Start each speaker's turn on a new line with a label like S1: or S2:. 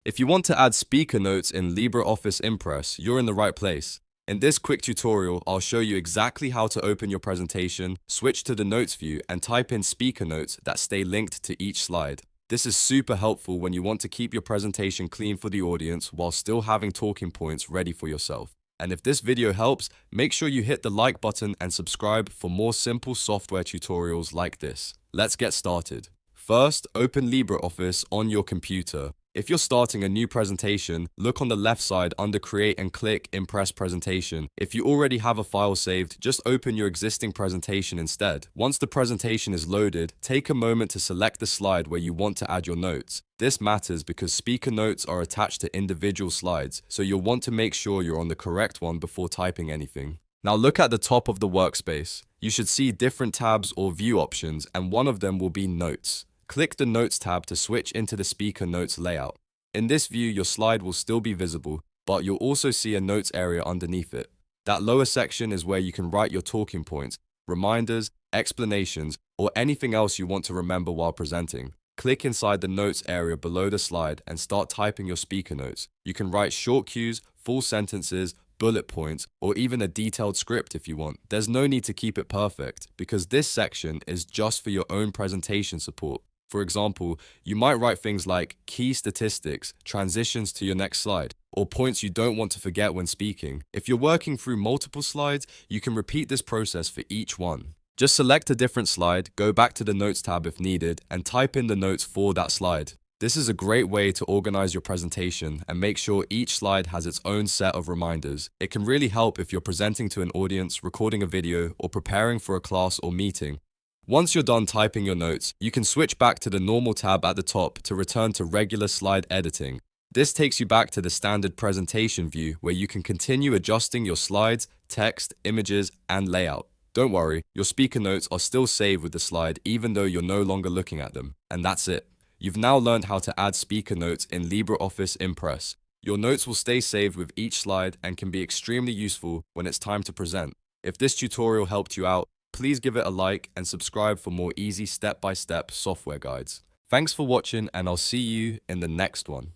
S1: If you want to add speaker notes in LibreOffice Impress, you're in the right place. In this quick tutorial, I'll show you exactly how to open your presentation, switch to the notes view, and type in speaker notes that stay linked to each slide. This is super helpful when you want to keep your presentation clean for the audience while still having talking points ready for yourself. And if this video helps, make sure you hit the like button and subscribe for more simple software tutorials like this. Let's get started. First, open LibreOffice on your computer. If you're starting a new presentation, look on the left side under Create and click Impress Presentation. If you already have a file saved, just open your existing presentation instead. Once the presentation is loaded, take a moment to select the slide where you want to add your notes. This matters because speaker notes are attached to individual slides, so you'll want to make sure you're on the correct one before typing anything. Now look at the top of the workspace. You should see different tabs or view options, and one of them will be Notes. Click the Notes tab to switch into the speaker notes layout. In this view, your slide will still be visible, but you'll also see a notes area underneath it. That lower section is where you can write your talking points, reminders, explanations, or anything else you want to remember while presenting. Click inside the notes area below the slide and start typing your speaker notes. You can write short cues, full sentences, bullet points, or even a detailed script if you want. There's no need to keep it perfect, because this section is just for your own presentation support. For example, you might write things like key statistics, transitions to your next slide, or points you don't want to forget when speaking. If you're working through multiple slides, you can repeat this process for each one. Just select a different slide, go back to the Notes tab if needed, and type in the notes for that slide. This is a great way to organize your presentation and make sure each slide has its own set of reminders. It can really help if you're presenting to an audience, recording a video, or preparing for a class or meeting. Once you're done typing your notes, you can switch back to the normal tab at the top to return to regular slide editing. This takes you back to the standard presentation view where you can continue adjusting your slides, text, images, and layout. Don't worry, your speaker notes are still saved with the slide even though you're no longer looking at them. And that's it. You've now learned how to add speaker notes in LibreOffice Impress. Your notes will stay saved with each slide and can be extremely useful when it's time to present. If this tutorial helped you out, please give it a like and subscribe for more easy step-by-step software guides. Thanks for watching, and I'll see you in the next one.